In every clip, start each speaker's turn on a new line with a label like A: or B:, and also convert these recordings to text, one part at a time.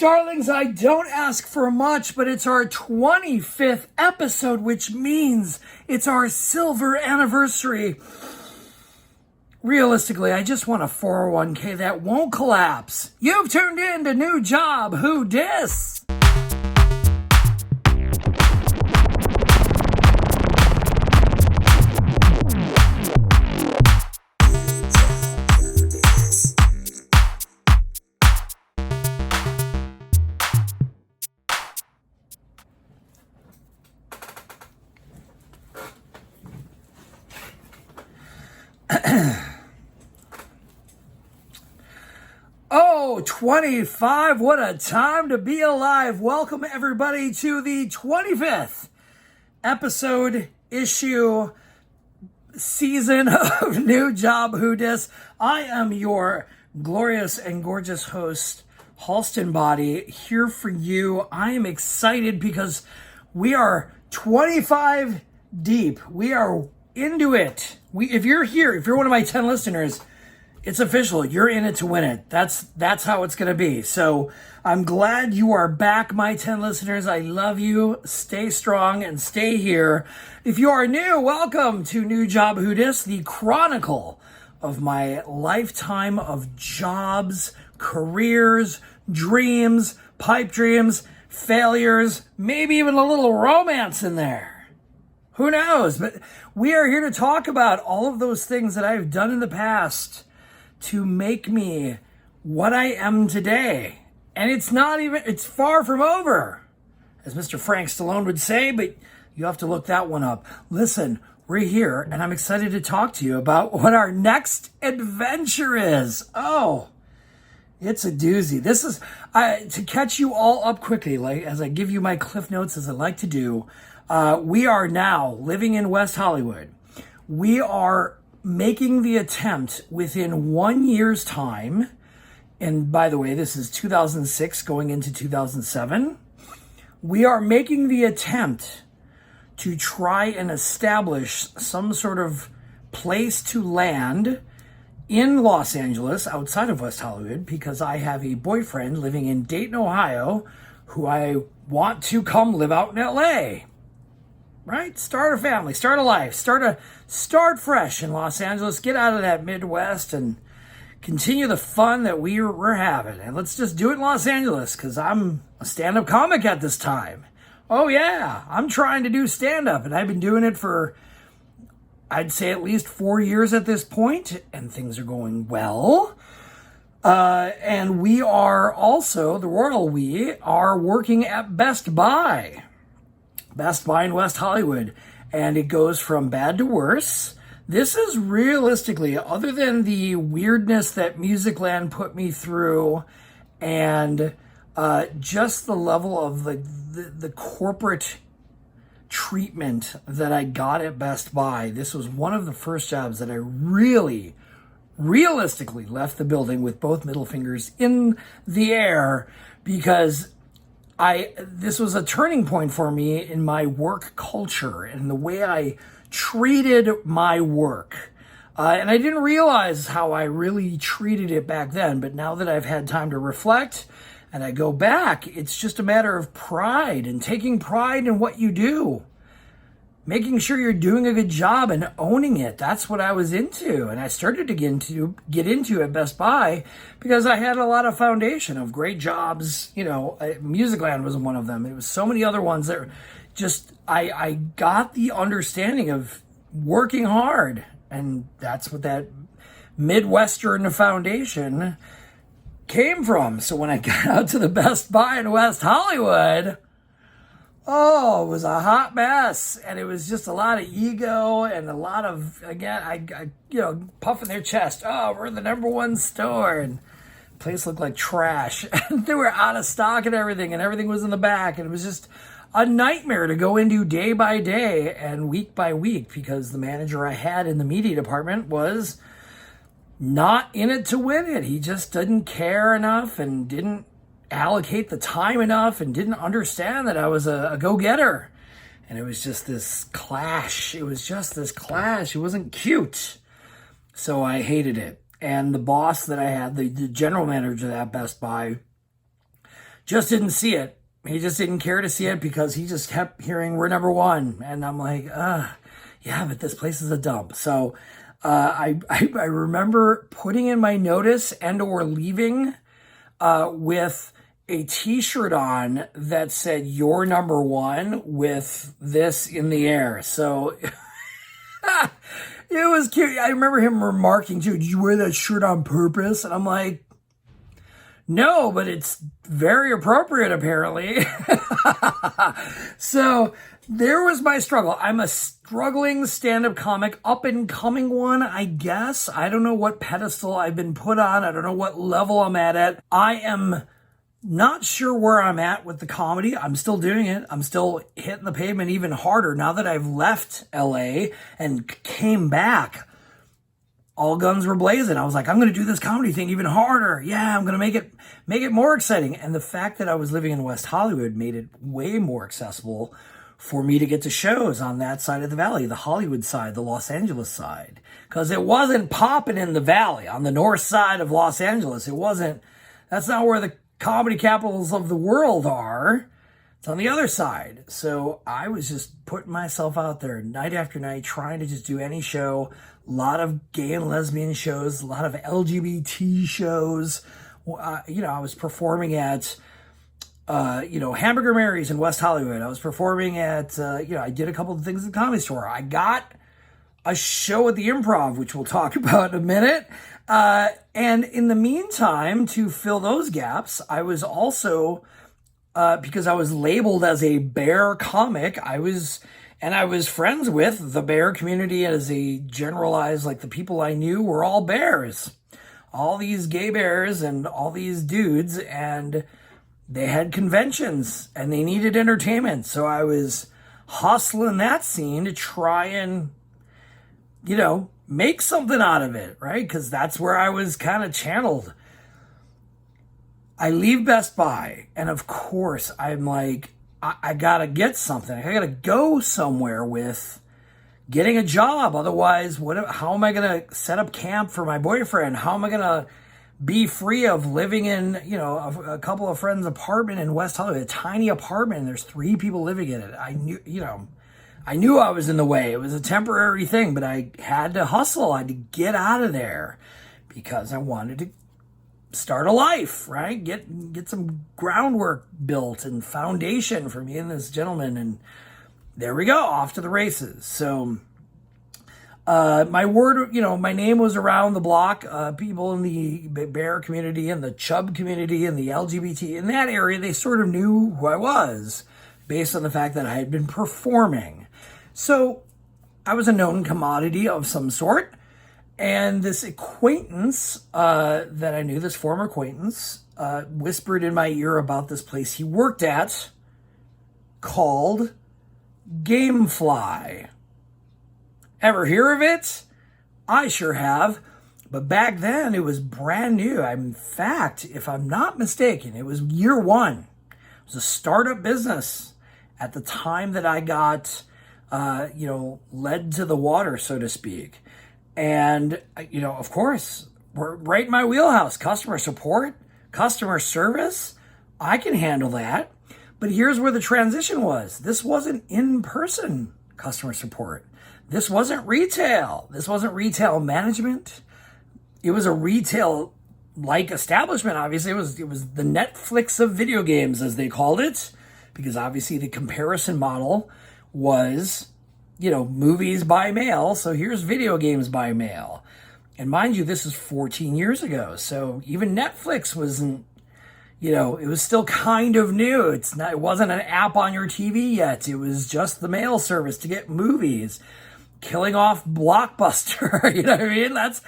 A: Darlings, I don't ask for much, but it's our 25th episode, which means it's our silver anniversary. Realistically, I just want a 401k that won't collapse. You've tuned in to New Job Who Dis? Oh, 25, what a time to be alive. Welcome everybody to the 25th episode, issue, season of New Job Who Dis. I am your glorious and gorgeous host, Halston Body, here for you. I am excited because we are 25 deep. We are into it. If you're here, if you're one of my 10 listeners, it's official. You're in it to win it. That's how it's going to be. So I'm glad you are back, my 10 listeners. I love you. Stay strong and stay here. If you are new, welcome to New Job Who Dis, the chronicle of my lifetime of jobs, careers, dreams, pipe dreams, failures, maybe even a little romance in there. Who knows? But we are here to talk about all of those things that I've done in the past to make me what I am today. And it's far from over, as Mr. Frank Stallone would say, but you have to look that one up. Listen, we're here, and I'm excited to talk to you about what our next adventure is. Oh, it's a doozy. This is, to catch you all up quickly, like as I give you my cliff notes, as I like to do, we are now living in West Hollywood. We are making the attempt within 1 year's time, and by the way, this is 2006 going into 2007, we are making the attempt to try and establish some sort of place to land in Los Angeles, outside of West Hollywood, because I have a boyfriend living in Dayton, Ohio, who I want to come live out in LA. Right? Start a family, start a life, start fresh in Los Angeles, get out of that Midwest and continue the fun that we're having. And let's just do it in Los Angeles, because I'm a stand-up comic at this time. Oh yeah, I'm trying to do stand-up, and I've been doing it for, I'd say, at least 4 years at this point, and things are going well. And we are also, the royal we, are working at Best Buy in West Hollywood, and it goes from bad to worse. This is realistically, other than the weirdness that Musicland put me through, and just the level of the corporate treatment that I got at Best Buy, this was one of the first jobs that I really, realistically left the building with both middle fingers in the air, because this was a turning point for me in my work culture and the way I treated my work. And I didn't realize how I really treated it back then, but now that I've had time to reflect and I go back, it's just a matter of pride and taking pride in what you do. Making sure you're doing a good job and owning it. That's what I was into. And I started to get into at Best Buy because I had a lot of foundation of great jobs. You know, Musicland was one of them. It was so many other ones that just, I got the understanding of working hard. And that's what that Midwestern foundation came from. So when I got out to the Best Buy in West Hollywood, oh, it was a hot mess, and it was just a lot of ego and a lot of, again, I puffing their chest. Oh, we're the number one store, and the place looked like trash. And they were out of stock and everything was in the back, and it was just a nightmare to go into day by day and week by week, because the manager I had in the media department was not in it to win it. He just didn't care enough and didn't allocate the time enough and didn't understand that I was a go-getter. And it was just this clash. It wasn't cute. So I hated it. And the boss that I had, the general manager at Best Buy, just didn't see it. He just didn't care to see it because he just kept hearing we're number one. And I'm like, yeah, but this place is a dump. So I remember putting in my notice and or leaving with a t-shirt on that said you're number one with this in the air. So it was cute. I remember him remarking, dude, did you wear that shirt on purpose? And I'm like, no, but it's very appropriate, apparently. So there was my struggle. I'm a struggling stand-up comic, up-and-coming one, I guess. I don't know what pedestal I've been put on. I don't know what level I'm at. I am not sure where I'm at with the comedy. I'm still doing it. I'm still hitting the pavement even harder now that I've left LA and came back. All guns were blazing. I was like, I'm going to do this comedy thing even harder. Yeah, I'm going to make it more exciting. And the fact that I was living in West Hollywood made it way more accessible for me to get to shows on that side of the valley, the Hollywood side, the Los Angeles side. Because it wasn't popping in the valley, on the north side of Los Angeles. That's not where the comedy capitals of the world are. It's on the other side. So I was just putting myself out there night after night, trying to just do any show. A lot of gay and lesbian shows, a lot of LGBT shows. I was performing at, Hamburger Mary's in West Hollywood. I was performing at, I did a couple of things at the Comedy Store. I got a show at the Improv, which we'll talk about in a minute. And in the meantime, to fill those gaps, I was also, because I was labeled as a bear comic, I was friends with the bear community as a generalized, like the people I knew were all bears. All these gay bears and all these dudes, and they had conventions and they needed entertainment. So I was hustling that scene to try and, make something out of it, right? Because that's where I was kind of channeled. I leave Best Buy, and of course, I'm like, I gotta get something. I gotta go somewhere with getting a job. Otherwise, how am I gonna set up camp for my boyfriend? How am I gonna be free of living in, a couple of friends' apartment in West Hollywood, a tiny apartment, and there's 3 people living in it. I knew I was in the way. It was a temporary thing, but I had to hustle. I had to get out of there because I wanted to start a life, right? Get some groundwork built and foundation for me and this gentleman. And there we go, off to the races. So my name was around the block. People in the bear community and the chub community and the LGBT in that area, they sort of knew who I was based on the fact that I had been performing. So I was a known commodity of some sort. And this acquaintance that I knew, this former acquaintance, whispered in my ear about this place he worked at called GameFly. Ever hear of it? I sure have. But back then, it was brand new. In fact, if I'm not mistaken, it was year 1. It was a startup business at the time that I got, led to the water, so to speak. And, of course, we're right in my wheelhouse. Customer support, customer service, I can handle that. But here's where the transition was. This wasn't in-person customer support. This wasn't retail. This wasn't retail management. It was a retail-like establishment, obviously. It was the Netflix of video games, as they called it, because obviously the comparison model was movies by mail. So here's video games by mail. And mind you, this is 14 years ago. So even Netflix wasn't, it was still kind of new. It wasn't an app on your TV yet. It was just the mail service to get movies. Killing off Blockbuster. You know what I mean? That's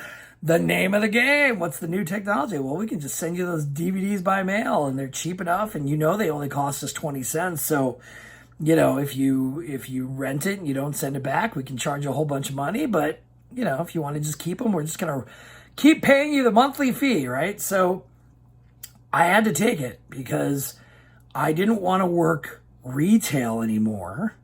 A: the name of the game. What's the new technology? Well, we can just send you those DVDs by mail and they're cheap enough. And they only cost us 20 cents. So if you rent it and you don't send it back, we can charge you a whole bunch of money. But, if you want to just keep them, we're just going to keep paying you the monthly fee, right? So I had to take it because I didn't want to work retail anymore.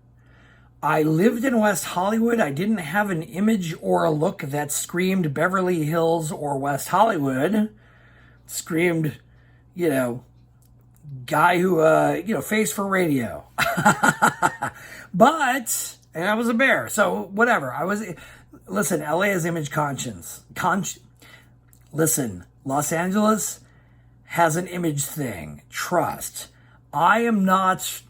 A: I lived in West Hollywood. I didn't have an image or a look that screamed Beverly Hills or West Hollywood. Screamed, guy who, faced for radio. But, and I was a bear, so whatever. Listen, LA is image conscience. Listen, Los Angeles has an image thing. Trust. I am not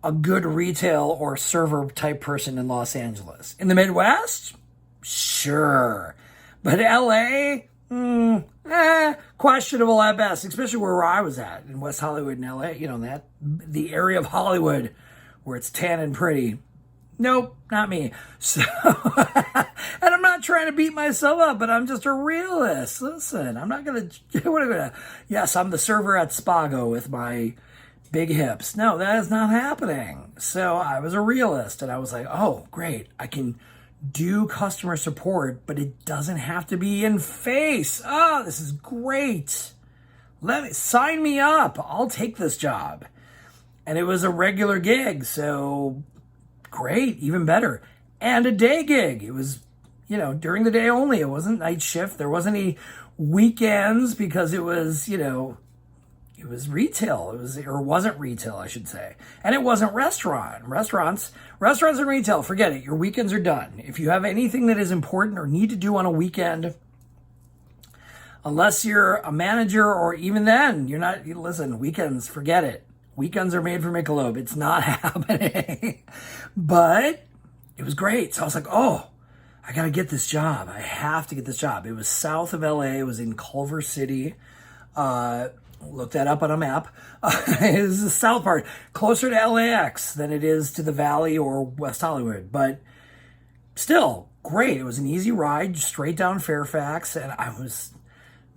A: a good retail or server type person in Los Angeles. In the Midwest? Sure. But LA? Questionable at best, especially where I was at in West Hollywood in LA, the area of Hollywood where it's tan and pretty. Nope, not me. So, and I'm not trying to beat myself up, but I'm just a realist. Listen, I'm not going to, yes, I'm the server at Spago with my big hips. No, that is not happening. So I was a realist and I was like, oh, great. I can do customer support, but it doesn't have to be in face. Oh, this is great. Sign me up. I'll take this job. And it was a regular gig. So great, even better. And a day gig. It was, during the day only. It wasn't night shift. There wasn't any weekends because it was, it was retail. Wasn't retail, I should say. And it wasn't restaurants and retail. Forget it. Your weekends are done. If you have anything that is important or need to do on a weekend, unless you're a manager or even then, you're not, listen, weekends, forget it. Weekends are made for Michelob. It's not happening. But it was great. So I was like, oh, I got to get this job. I have to get this job. It was south of LA. It was in Culver City. Look that up on a map. It is the south part, closer to LAX than it is to the Valley or West Hollywood. But still, great. It was an easy ride straight down Fairfax, and I was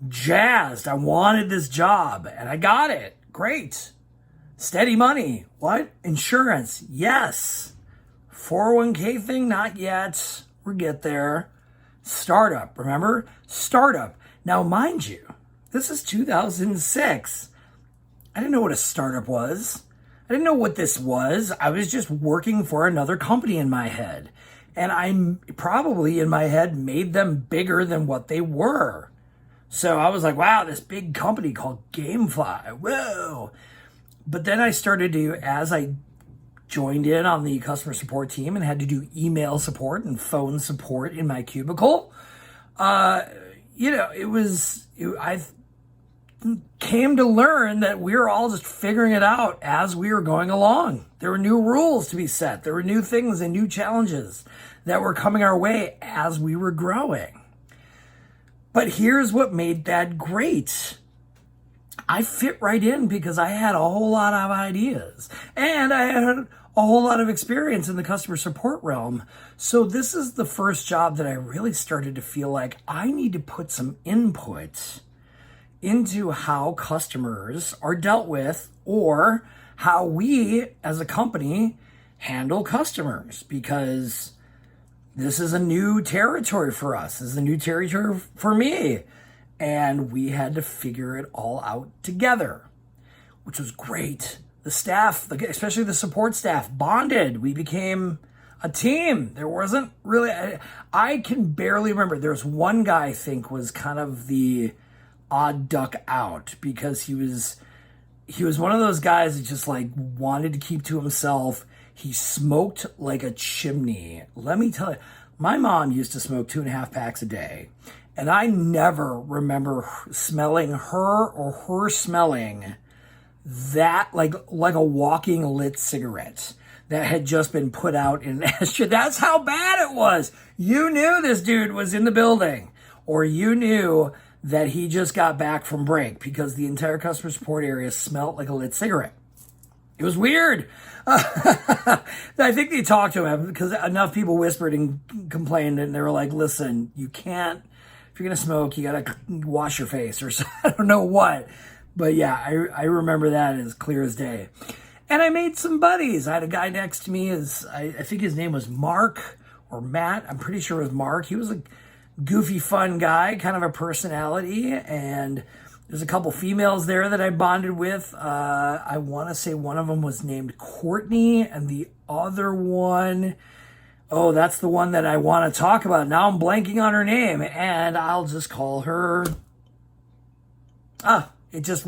A: jazzed. I wanted this job, and I got it. Great. Steady money. What? Insurance. Yes. 401k thing? Not yet. We'll get there. Startup. Remember? Startup. Now, mind you, this is 2006. I didn't know what a startup was. I didn't know what this was. I was just working for another company in my head. And I probably in my head made them bigger than what they were. So I was like, wow, this big company called GameFly. Whoa. But then I started to, as I joined in on the customer support team and had to do email support and phone support in my cubicle, I came to learn that we were all just figuring it out as we were going along. There were new rules to be set. There were new things and new challenges that were coming our way as we were growing. But here's what made that great. I fit right in because I had a whole lot of ideas and I had a whole lot of experience in the customer support realm. So this is the first job that I really started to feel like I need to put some input into how customers are dealt with or how we as a company handle customers, because this is a new territory for us. This is a new territory for me. And we had to figure it all out together, which was great. The staff, especially the support staff, bonded. We became a team. There wasn't really, I can barely remember. There's one guy I think was kind of the odd duck out because he was one of those guys that just like wanted to keep to himself. He smoked like a chimney. Let me tell you, my mom used to smoke 2.5 packs a day. And I never remember smelling her or her smelling that like a walking lit cigarette that had just been put out in an ashtray. That's how bad it was. You knew this dude was in the building, or you knew that he just got back from break because the entire customer support area smelled like a lit cigarette. It was weird. I think they talked to him because enough people whispered and complained, and they were like, listen, you can't, if you're going to smoke, you got to wash your face or something. I don't know what. But yeah, I remember that as clear as day. And I made some buddies. I had a guy next to me. I think his name was Mark or Matt. I'm pretty sure it was Mark. He was a goofy, fun guy, kind of a personality. And there's a couple females there that I bonded with. I want to say one of them was named Courtney, and the other one, oh, that's the one that I want to talk about. Now I'm blanking on her name, and I'll just call her, It just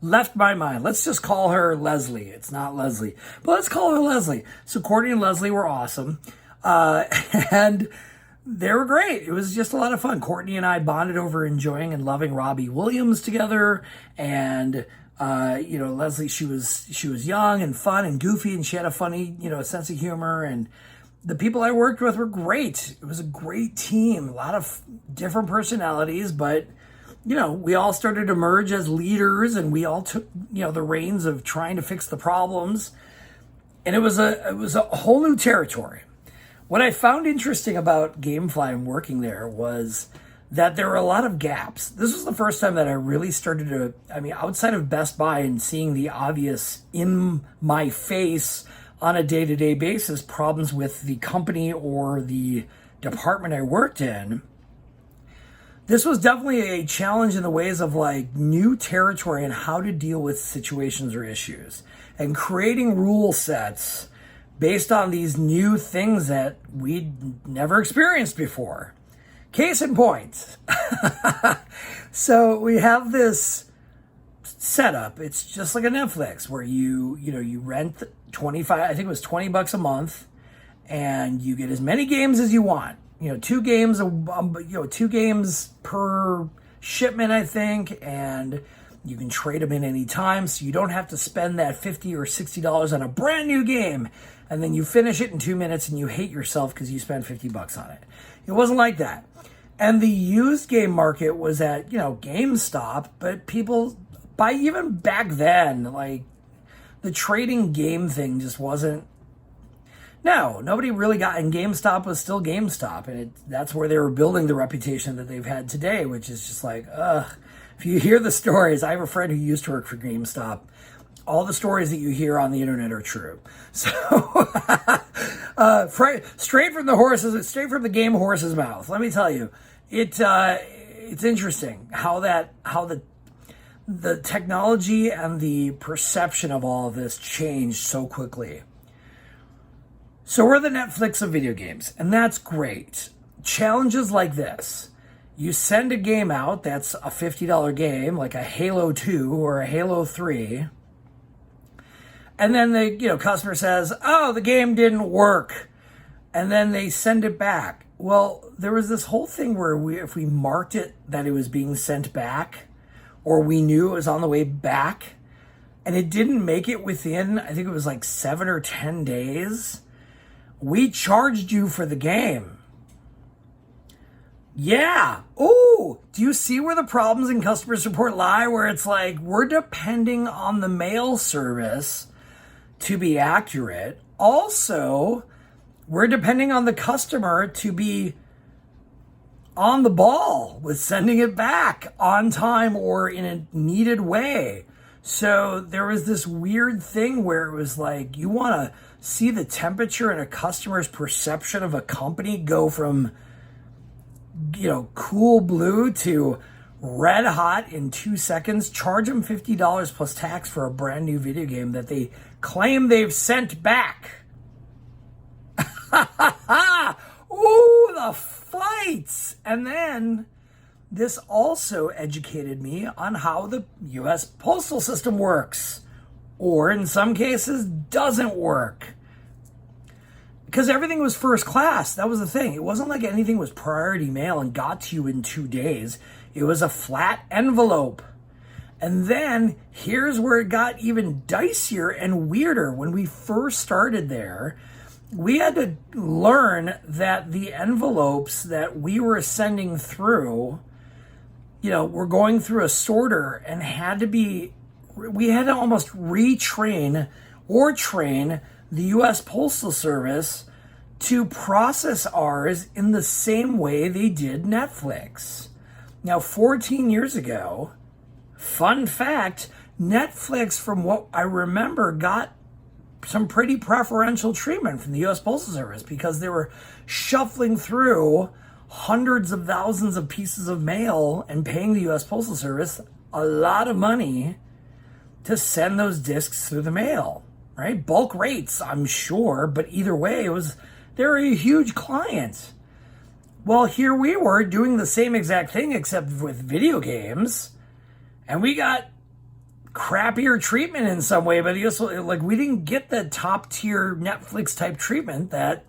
A: left my mind. Let's just call her Leslie. It's not Leslie, but let's call her Leslie. So Courtney and Leslie were awesome. And they were great. It was just a lot of fun. Courtney and I bonded over enjoying and loving Robbie Williams together. And, Leslie, she was young and fun and goofy, and she had a funny, sense of humor. And the people I worked with were great. It was a great team, a lot of different personalities, but we all started to emerge as leaders, and we all took, the reins of trying to fix the problems. And it was a whole new territory. What I found interesting about GameFly and working there was that there were a lot of gaps. This was the first time that I really started to, outside of Best Buy and seeing the obvious in my face on a day-to-day basis problems with the company or the department I worked in, this was definitely a challenge in the ways of new territory and how to deal with situations or issues, and creating rule sets based on these new things that we'd never experienced before. Case in point. So we have this setup. It's just like a Netflix where you rent 25, I think it was $20 a month, and you get as many games as you want. 2 games, 2 games per shipment, I think, and you can trade them in any time, so you don't have to spend that $50 or $60 on a brand new game, and then you finish it in 2 minutes and you hate yourself because you spent $50 on it. It wasn't like that. And the used game market was at, GameStop, but people, by even back then, the trading game thing just wasn't. No, nobody really got, and GameStop was still GameStop, and that's where they were building the reputation that they've had today, which is just if you hear the stories, I have a friend who used to work for GameStop. All the stories that you hear on the internet are true. So, straight from the game horse's mouth. Let me tell you, it's interesting how the technology and the perception of all of this changed so quickly. So we're the Netflix of video games, and that's great. Challenges like this. You send a game out that's a $50 game, like a Halo 2 or a Halo 3, and then the customer says, "Oh, the game didn't work," and then they send it back. Well, there was this whole thing where if we marked it that it was being sent back, or we knew it was on the way back, and it didn't make it within, I think it was 7 or 10 days, we charged you for the game. Yeah. Oh, do you see where the problems in customer support lie? Where it's we're depending on the mail service to be accurate. Also, we're depending on the customer to be on the ball with sending it back on time or in a needed way. So there was this weird thing where it was you want to see the temperature in a customer's perception of a company go from, cool blue to red hot in 2 seconds. Charge them $50 plus tax for a brand new video game that they claim they've sent back. Ooh, the fights! And then this also educated me on how the U.S. postal system works, or in some cases doesn't work. Because everything was first class. That was the thing. It wasn't like anything was priority mail and got to you in 2 days. It was a flat envelope. And then here's where it got even dicier and weirder. When we first started there, we had to learn that the envelopes that we were sending through, were going through a sorter and we had to almost retrain or train the U.S. Postal Service to process ours in the same way they did Netflix. Now, 14 years ago, fun fact, Netflix, from what I remember, got some pretty preferential treatment from the U.S. Postal Service because they were shuffling through hundreds of thousands of pieces of mail and paying the U.S. Postal Service a lot of money to send those discs through the mail, right? Bulk rates, I'm sure, but either way, they're a huge client. Well, here we were doing the same exact thing except with video games, and we got crappier treatment in some way, but like we didn't get the top tier Netflix type treatment that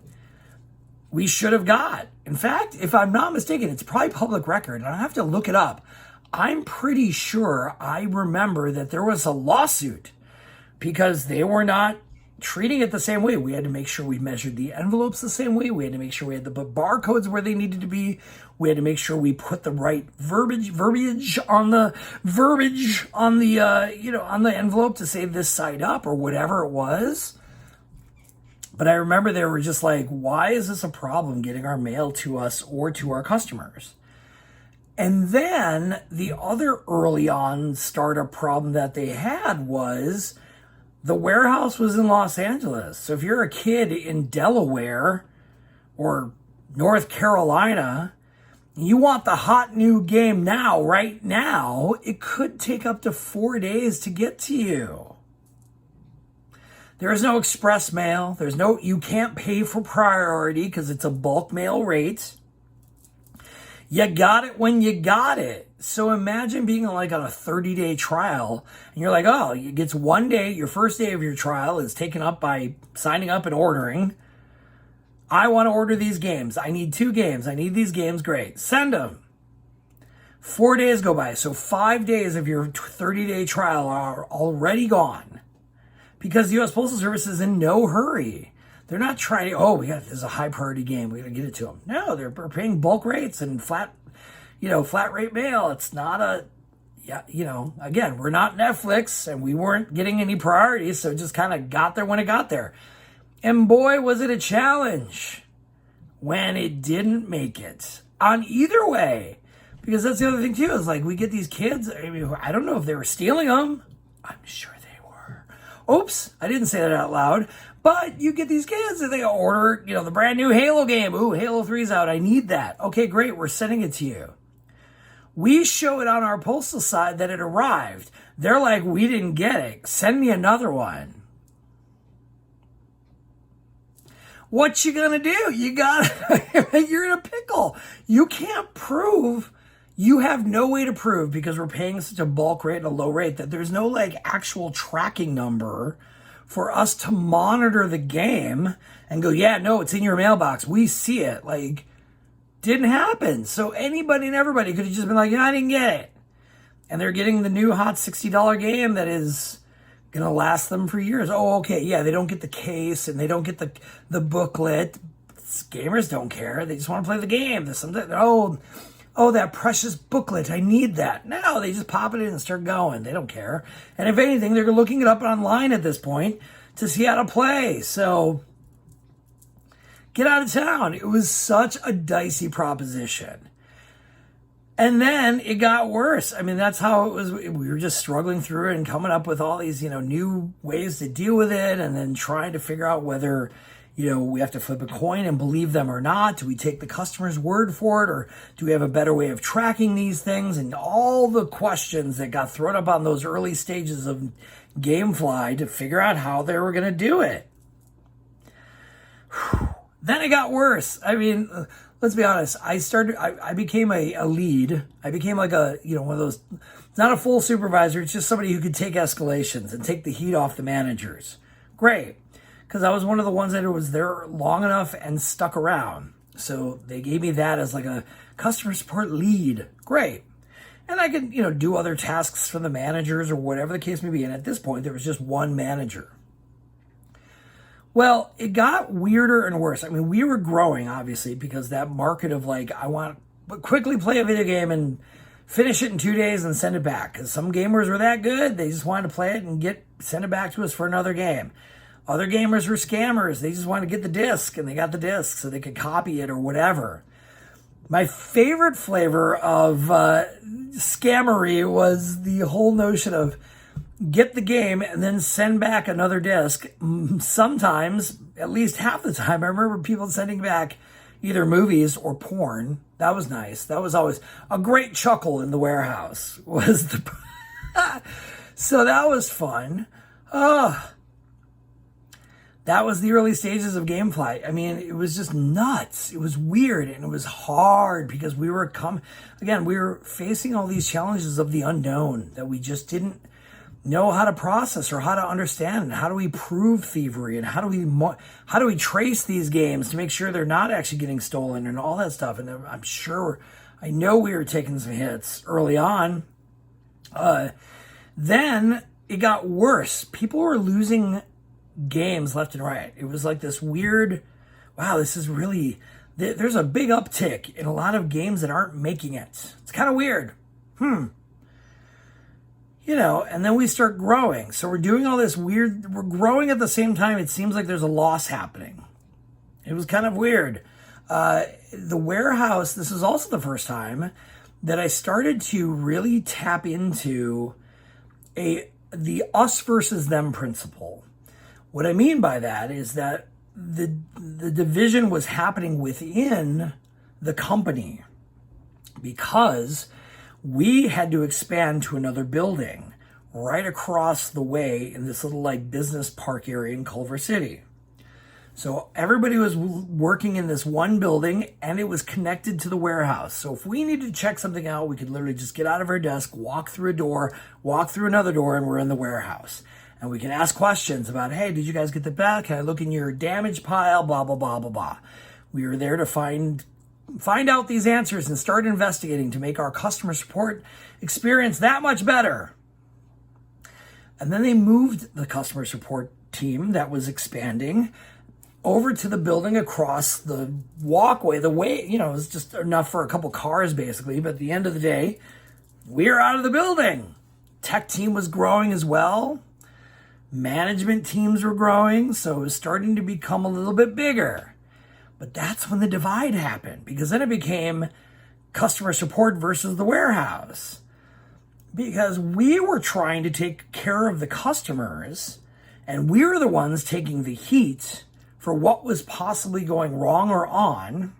A: we should have got. In fact, if I'm not mistaken, it's probably public record, and I have to look it up. I'm pretty sure I remember that there was a lawsuit because they were not treating it the same way. We had to make sure we measured the envelopes the same way. We had to make sure we had to put barcodes where they needed to be. We had to make sure we put the right verbiage on the on the envelope to say this side up or whatever it was. But I remember they were just like, why is this a problem getting our mail to us or to our customers? And then the other early on startup problem that they had was the warehouse was in Los Angeles. So if you're a kid in Delaware or North Carolina, you want the hot new game now, right now, it could take up to 4 days to get to you. There is no express mail. You can't pay for priority because it's a bulk mail rate. You got it when you got it. So imagine being like on a 30-day trial and you're like, oh, it gets 1 day. Your first day of your trial is taken up by signing up and ordering. I want to order these games. I need 2 games. I need these games. Great. Send them. 4 days go by. So 5 days of your 30-day trial are already gone because the U.S. Postal Service is in no hurry. They're not trying to, this is a high priority game. We got to get it to them. No, they're paying bulk rates and flat rate mail. It's not again, we're not Netflix and we weren't getting any priorities. So it just kind of got there when it got there. And boy, was it a challenge when it didn't make it on either way. Because that's the other thing too, is like we get these kids. I mean, I don't know if they were stealing them. I'm sure they were. Oops, I didn't say that out loud. But you get these kids and they order, the brand new Halo game. Ooh, Halo 3's out. I need that. Okay, great. We're sending it to you. We show it on our postal side that it arrived. They're like, we didn't get it. Send me another one. What you gonna do? You're in a pickle. You can't prove. You have no way to prove because we're paying such a bulk rate and a low rate that there's no actual tracking number for us to monitor the game and go, yeah, no, it's in your mailbox. We see it. Didn't happen. So anybody and everybody could have just been like, I didn't get it. And they're getting the new hot $60 game that is going to last them for years. Oh, okay. Yeah, they don't get the case and they don't get the booklet. Gamers don't care. They just want to play the game. That precious booklet. I need that. No, they just pop it in and start going. They don't care. And if anything, they're looking it up online at this point to see how to play. So get out of town. It was such a dicey proposition. And then it got worse. I mean, that's how it was. We were just struggling through it and coming up with all these, new ways to deal with it and then trying to figure out whether we have to flip a coin and believe them or not. Do we take the customer's word for it, or do we have a better way of tracking these things? And all the questions that got thrown up on those early stages of GameFly to figure out how they were going to do it. Then it got worse. I mean, let's be honest. I became a lead. I became one of those, it's not a full supervisor. It's just somebody who could take escalations and take the heat off the managers. Great. Because I was one of the ones that was there long enough and stuck around. So they gave me that as a customer support lead. Great. And I could, do other tasks for the managers or whatever the case may be. And at this point, there was just one manager. Well, it got weirder and worse. I mean, we were growing, obviously, because that market of I want to quickly play a video game and finish it in 2 days and send it back. Because some gamers were that good. They just wanted to play it and send it back to us for another game. Other gamers were scammers. They just wanted to get the disc, and they got the disc so they could copy it or whatever. My favorite flavor of scammery was the whole notion of get the game and then send back another disc. Sometimes, at least half the time, I remember people sending back either movies or porn. That was nice. That was always a great chuckle in the warehouse. So that was fun. That was the early stages of GameFly. I mean, it was just nuts. It was weird and it was hard because we were facing all these challenges of the unknown that we just didn't know how to process or how to understand, and how do we prove thievery, and how do we trace these games to make sure they're not actually getting stolen and all that stuff. And I know we were taking some hits early on. Then it got worse. People were losing games left and right. It was like this weird, wow, there's a big uptick in a lot of games that aren't making it. It's kind of weird. And then we start growing. So we're doing all this we're growing at the same time. It seems like there's a loss happening. It was kind of weird. The warehouse, this is also the first time that I started to really tap into the us versus them principle. What I mean by that is that the division was happening within the company because we had to expand to another building right across the way in this little business park area in Culver City. So everybody was working in this one building, and it was connected to the warehouse. So if we needed to check something out, we could literally just get out of our desk, walk through a door, walk through another door, and we're in the warehouse. And we can ask questions about, hey, did you guys get the bag? Can I look in your damage pile? Blah, blah, blah, blah, blah. We were there to find out these answers and start investigating to make our customer support experience that much better. And then they moved the customer support team that was expanding over to the building across the walkway. The way, it was just enough for a couple cars basically. But at the end of the day, we are out of the building. Tech team was growing as well. Management teams were growing. So it was starting to become a little bit bigger. But that's when the divide happened, because then it became customer support versus the warehouse. Because we were trying to take care of the customers, and we were the ones taking the heat for what was possibly going wrong or on.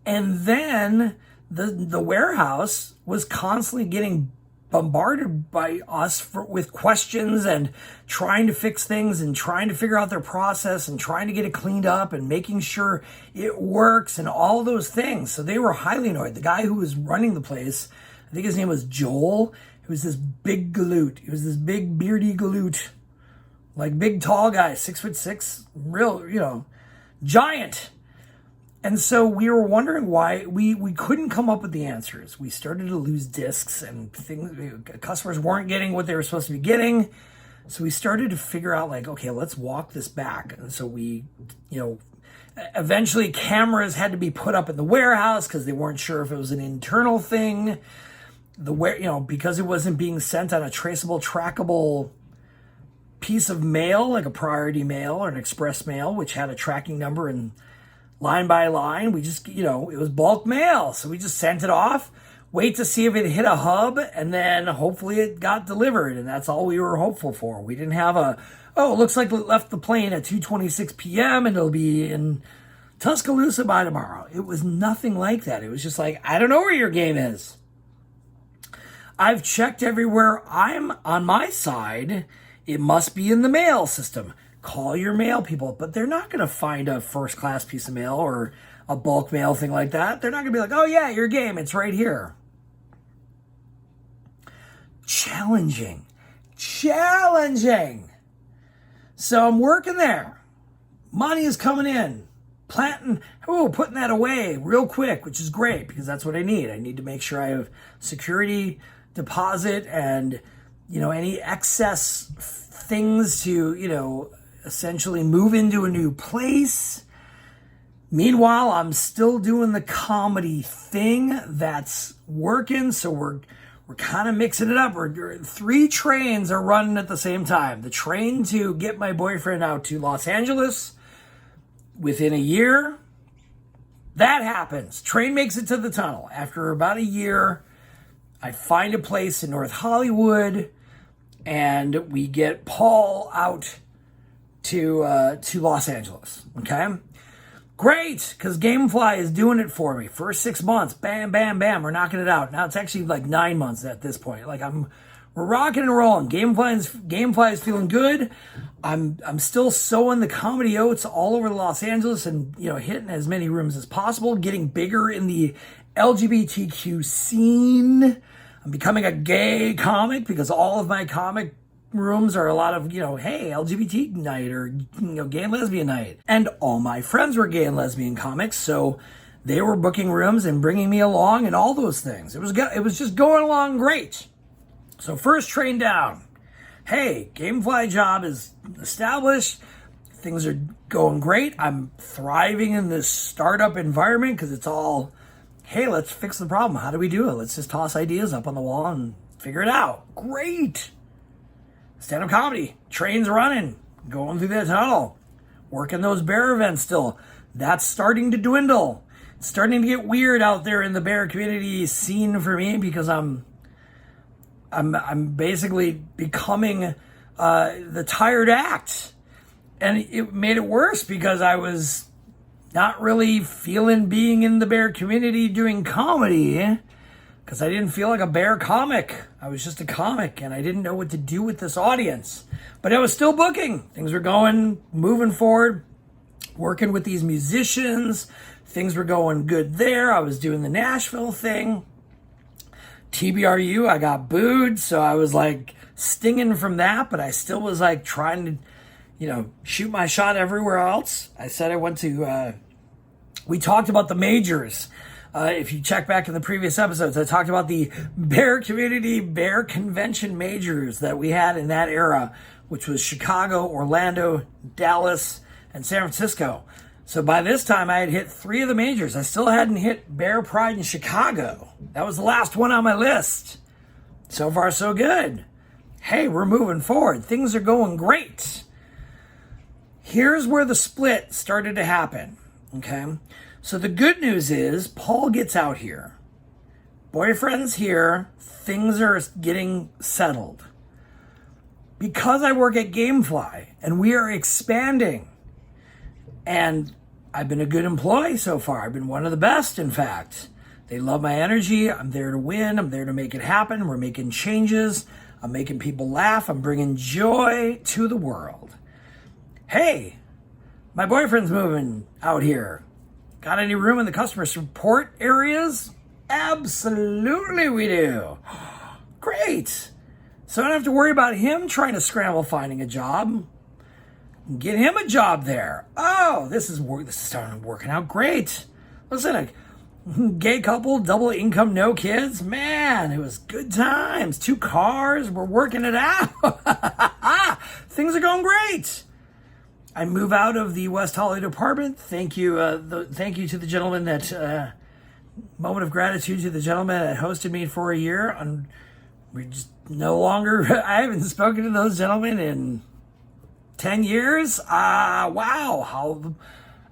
A: And then the warehouse was constantly getting bombarded by us with questions and trying to fix things and trying to figure out their process and trying to get it cleaned up and making sure it works and all those things. So they were highly annoyed. The guy who was running the place, I think his name was Joel. He was this big galoot. He was this big beardy galoot, big tall guy, 6'6", real, giant. And so we were wondering why we couldn't come up with the answers. We started to lose discs and customers weren't getting what they were supposed to be getting. So we started to figure out okay, let's walk this back. And so we, eventually cameras had to be put up in the warehouse because they weren't sure if it was an internal thing. Because it wasn't being sent on a traceable, trackable piece of mail, like a priority mail or an express mail, which had a tracking number and line by line, we just, it was bulk mail. So we just sent it off, wait to see if it hit a hub, and then hopefully it got delivered. And that's all we were hopeful for. We didn't have it looks like it left the plane at 2:26 p.m. and it'll be in Tuscaloosa by tomorrow. It was nothing like that. It was just I don't know where your game is. I've checked everywhere. I'm on my side. It must be in the mail system. Call your mail people, but they're not going to find a first-class piece of mail or a bulk mail thing like that. They're not going to be like, oh yeah, your game, it's right here. Challenging. So I'm working there. Money is coming in. Putting that away real quick, which is great because that's what I need. I need to make sure I have security deposit and, any excess things to, essentially move into a new place. Meanwhile, I'm still doing the comedy thing that's working. So we're kind of mixing it up. Three trains are running at the same time. The train to get my boyfriend out to Los Angeles within a year. That happens. Train makes it to the tunnel. After about a year, I find a place in North Hollywood and we get Paul out to Los Angeles. Okay, great, because GameFly is doing it for me. First 6 months, bam, bam, bam, we're knocking it out. Now it's actually 9 months at this point. We're rocking and rolling. GameFly is feeling good. I'm still sowing the comedy oats all over Los Angeles and hitting as many rooms as possible, getting bigger in the LGBTQ scene. I'm becoming a gay comic because all of my comic rooms are a lot of, hey, LGBT night or, gay and lesbian night. And all my friends were gay and lesbian comics, so they were booking rooms and bringing me along and all those things. It was just going along great. So first train down. Hey, GameFly job is established. Things are going great. I'm thriving in this startup environment because it's all, hey, let's fix the problem. How do we do it? Let's just toss ideas up on the wall and figure it out. Great. Stand-up comedy, trains running, going through that tunnel, working those bear events still. That's starting to dwindle. It's starting to get weird out there in the bear community scene for me because I'm basically becoming the tired act. And it made it worse because I was not really feeling being in the bear community doing comedy because I didn't feel like a bear comic. I was just a comic and I didn't know what to do with this audience. But I was still booking. Things were moving forward, working with these musicians. Things were going good there. I was doing the Nashville thing. TBRU, I got booed, so I was like stinging from that, but I still was like trying to, shoot my shot everywhere else. I said I went to, we talked about the majors. If you check back in the previous episodes, I talked about the bear community, bear convention majors that we had in that era, which was Chicago, Orlando, Dallas, and San Francisco. So by this time, I had hit 3 of the majors. I still hadn't hit Bear Pride in Chicago. That was the last one on my list. So far, so good. Hey, we're moving forward. Things are going great. Here's where the split started to happen, okay? So the good news is Paul gets out here. Boyfriend's here. Things are getting settled. Because I work at GameFly and we are expanding, and I've been a good employee so far. I've been one of the best, in fact. They love my energy. I'm there to win. I'm there to make it happen. We're making changes. I'm making people laugh. I'm bringing joy to the world. Hey, my boyfriend's moving out here. Got any room in the customer support areas? Absolutely we do. Great. So I don't have to worry about him trying to scramble finding a job. Get him a job there. Oh, this is starting working out great. Listen, a gay couple, double income, no kids. Man, it was good times. 2 cars. We're working it out. Things are going great. I move out of the West Hollywood apartment. Thank you to the gentleman that, moment of gratitude to the gentleman that hosted me for a year. And we just no longer, I haven't spoken to those gentlemen in 10 years. Wow. How,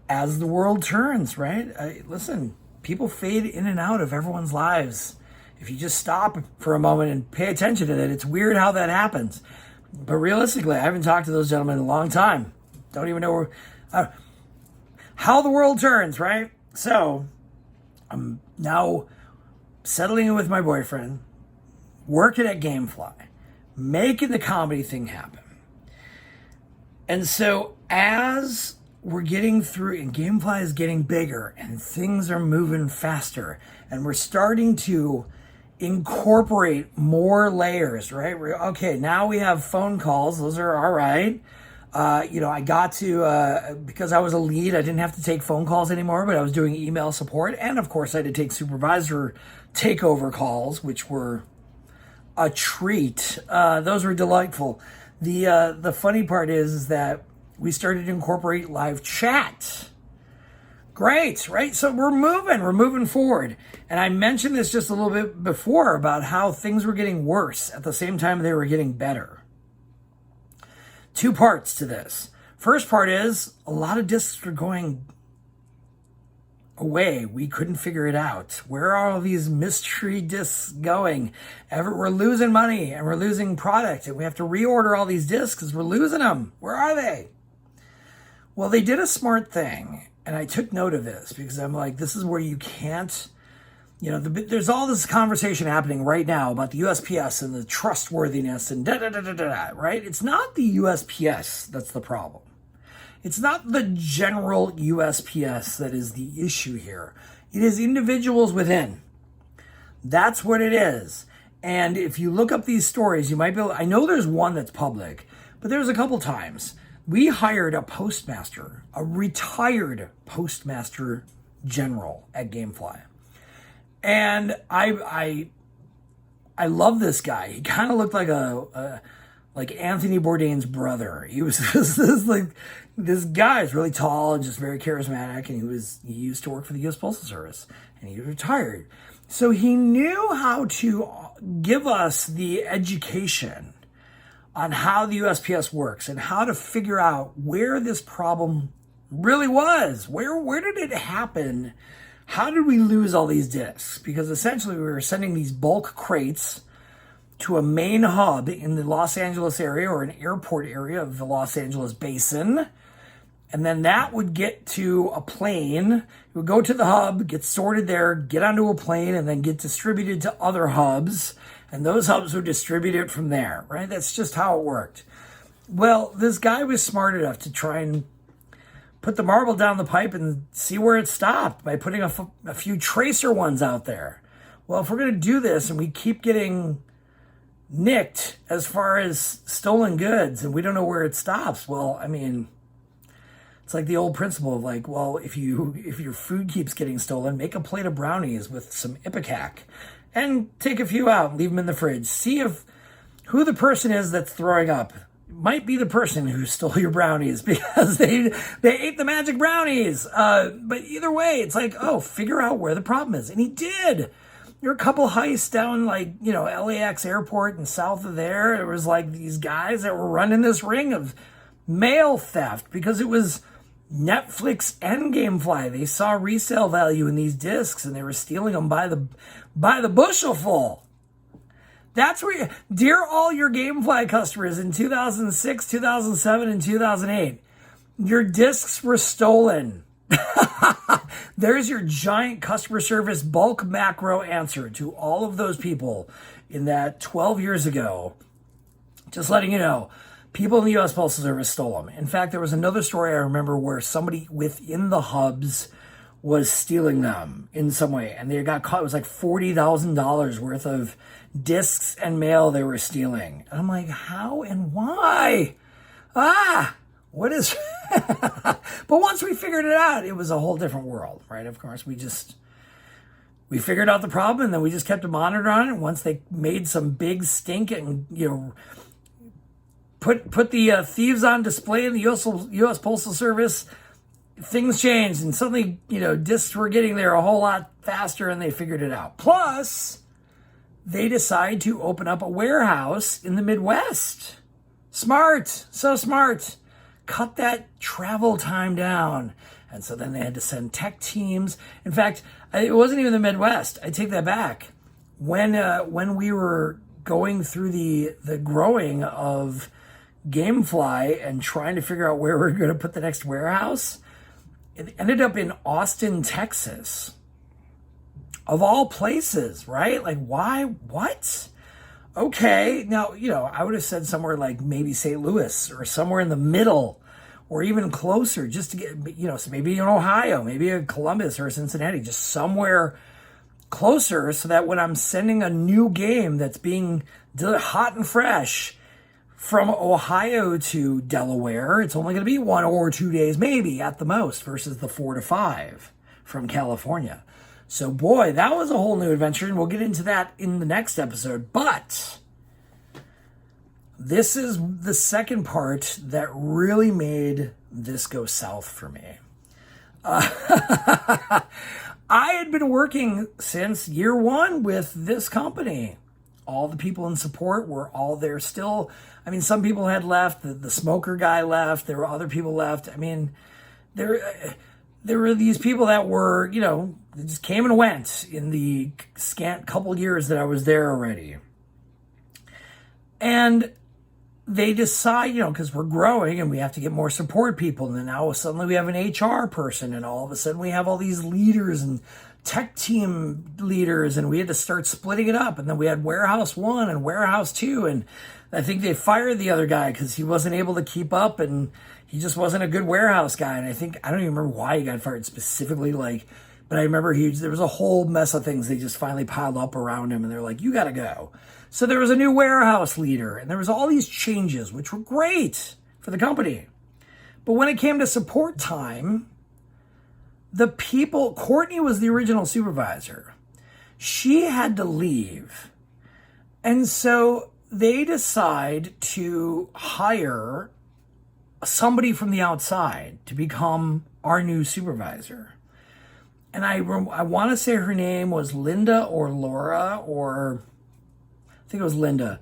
A: as the world turns, right? Listen, people fade in and out of everyone's lives. If you just stop for a moment and pay attention to that, it's weird how that happens. But realistically, I haven't talked to those gentlemen in a long time. Don't even know how the world turns, right? So I'm now settling in with my boyfriend, working at GameFly, making the comedy thing happen. And so as we're getting through, and GameFly is getting bigger and things are moving faster, and we're starting to incorporate more layers, right? Okay, now we have phone calls. Those are all right. I got to, because I was a lead, I didn't have to take phone calls anymore, but I was doing email support. And of course I had to take supervisor takeover calls, which were a treat. Those were delightful. The funny part is that we started to incorporate live chat. Great, right? So we're moving forward. And I mentioned this just a little bit before about how things were getting worse at the same time they were getting better. 2 parts to this. First part is a lot of discs were going away. We couldn't figure it out. Where are all these mystery discs going? We're losing money and we're losing product and we have to reorder all these discs because we're losing them. Where are they? Well, they did a smart thing, and I took note of this because I'm like, this is where you can't, there's all this conversation happening right now about the USPS and the trustworthiness and da-da-da-da-da, right? It's not the USPS that's the problem. It's not the general USPS that is the issue here. It is individuals within. That's what it is. And if you look up these stories, you might be able, I know there's one that's public, but there's a couple times we hired a postmaster, a retired postmaster general at GameFly. And I love this guy. He kind of looked like like Anthony Bourdain's brother. He was this guy is really tall and just very charismatic, and he used to work for the U.S. Postal Service, and he retired. So he knew how to give us the education on how the USPS works and how to figure out where this problem really was. Where did it happen? How did we lose all these discs? Because essentially we were sending these bulk crates to a main hub in the Los Angeles area or an airport area of the Los Angeles basin. And then that would get to a plane. It would go to the hub, get sorted there, get onto a plane, and then get distributed to other hubs. And those hubs would distribute it from there, right? That's just how it worked. Well, this guy was smart enough to try and put the marble down the pipe and see where it stopped by putting a few tracer ones out there. Well, if we're going to do this and we keep getting nicked as far as stolen goods and we don't know where it stops, well, I mean, it's like the old principle of like, well, if your food keeps getting stolen, make a plate of brownies with some Ipecac and take a few out and leave them in the fridge. See who the person is that's throwing up. It might be the person who stole your brownies because they ate the magic brownies. But either way, it's like, oh, figure out where the problem is. And he did. There were a couple heists down like, LAX airport and south of there. There was like these guys that were running this ring of mail theft because it was Netflix and GameFly. They saw resale value in these discs and they were stealing them by the bushelful. That's where, dear all your GameFly customers in 2006, 2007, and 2008, your discs were stolen. There's your giant customer service bulk macro answer to all of those people in that 12 years ago. Just letting you know, people in the U.S. Postal Service stole them. In fact, there was another story I remember where somebody within the hubs was stealing them in some way, and they got caught. It was like $40,000 worth of discs and mail they were stealing. And I'm like, how and why? What is... But once we figured it out, it was a whole different world, right? Of course, we figured out the problem, and then we just kept a monitor on it. And once they made some big stink and, put the thieves on display in the U.S. Postal Service, things changed, and suddenly, discs were getting there a whole lot faster, and they figured it out. Plus, they decide to open up a warehouse in the Midwest. Smart, so smart. Cut that travel time down. And so then they had to send tech teams. In fact, it wasn't even the Midwest. I take that back. When we were going through the growing of GameFly and trying to figure out where we're going to put the next warehouse, it ended up in Austin, Texas. Of all places, right? Like, why? What? Okay, now, I would have said somewhere like maybe St. Louis or somewhere in the middle or even closer just to get, so maybe in Ohio, maybe in Columbus or Cincinnati, just somewhere closer so that when I'm sending a new game that's being hot and fresh from Ohio to Delaware, it's only going to be 1 or 2 days, maybe at the most, versus the 4 to 5 from California. So boy, that was a whole new adventure, and we'll get into that in the next episode. But this is the second part that really made this go south for me. I had been working since year one with this company. All the people in support were all there still. I mean, some people had left. The smoker guy left. There were other people left. I mean, there were these people that were, they just came and went in the scant couple years that I was there already. And they decide, because we're growing and we have to get more support people. And then now suddenly we have an HR person, and all of a sudden we have all these leaders and tech team leaders, and we had to start splitting it up. And then we had warehouse 1 and warehouse 2. And I think they fired the other guy because he wasn't able to keep up, and he just wasn't a good warehouse guy. And I don't even remember why he got fired specifically. Like, But I remember there was a whole mess of things. They just finally piled up around him and they're like, you got to go. So there was a new warehouse leader and there was all these changes, which were great for the company. But when it came to support time, Courtney was the original supervisor. She had to leave. And so they decide to hire somebody from the outside to become our new supervisor. And I want to say her name was Linda or Laura, or I think it was Linda.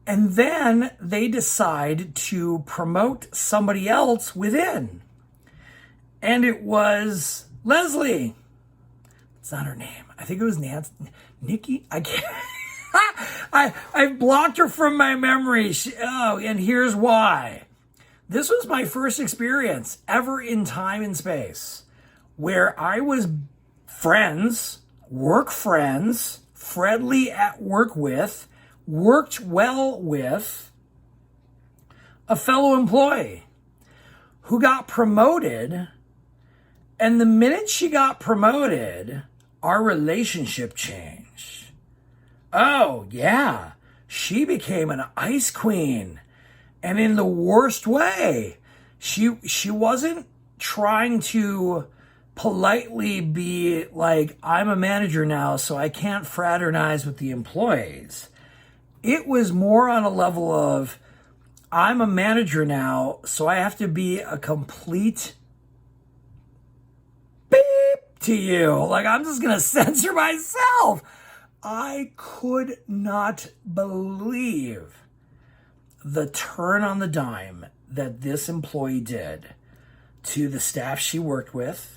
A: And then they decide to promote somebody else within. And it was Leslie. It's not her name. I think it was Nikki. I can't. I blocked her from my memory. And here's why. This was my first experience ever in time and space where I was work friends, friendly at work with, worked well with a fellow employee who got promoted. And the minute she got promoted, our relationship changed. Oh, yeah. She became an ice queen. And in the worst way. She wasn't trying to politely be like, I'm a manager now, so I can't fraternize with the employees. It was more on a level of, I'm a manager now, so I have to be a complete beep to you. Like, I'm just going to censor myself. I could not believe the turn on the dime that this employee did to the staff she worked with,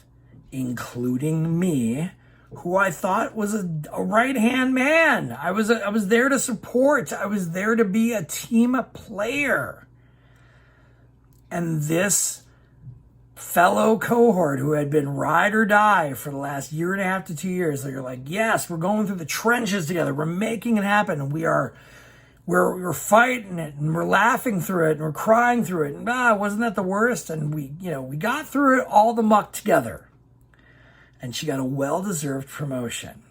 A: including me, who I thought was a right-hand man. I was there to support. I was there to be a team player. And this fellow cohort who had been ride or die for the last year and a half to 2 years, they're like, yes, we're going through the trenches together. We're making it happen. And we're fighting it, and we're laughing through it, and we're crying through it. And wasn't that the worst? And we got through it, all the muck together. And she got a well-deserved promotion.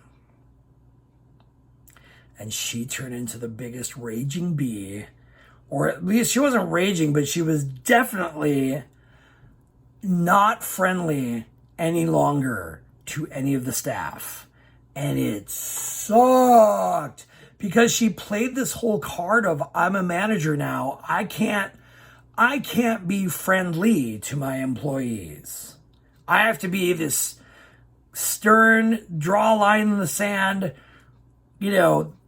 A: And she turned into the biggest raging bee, or at least she wasn't raging, but she was definitely not friendly any longer to any of the staff. And it sucked because she played this whole card of, I'm a manager now. I can't be friendly to my employees. I have to be this stern, draw a line in the sand,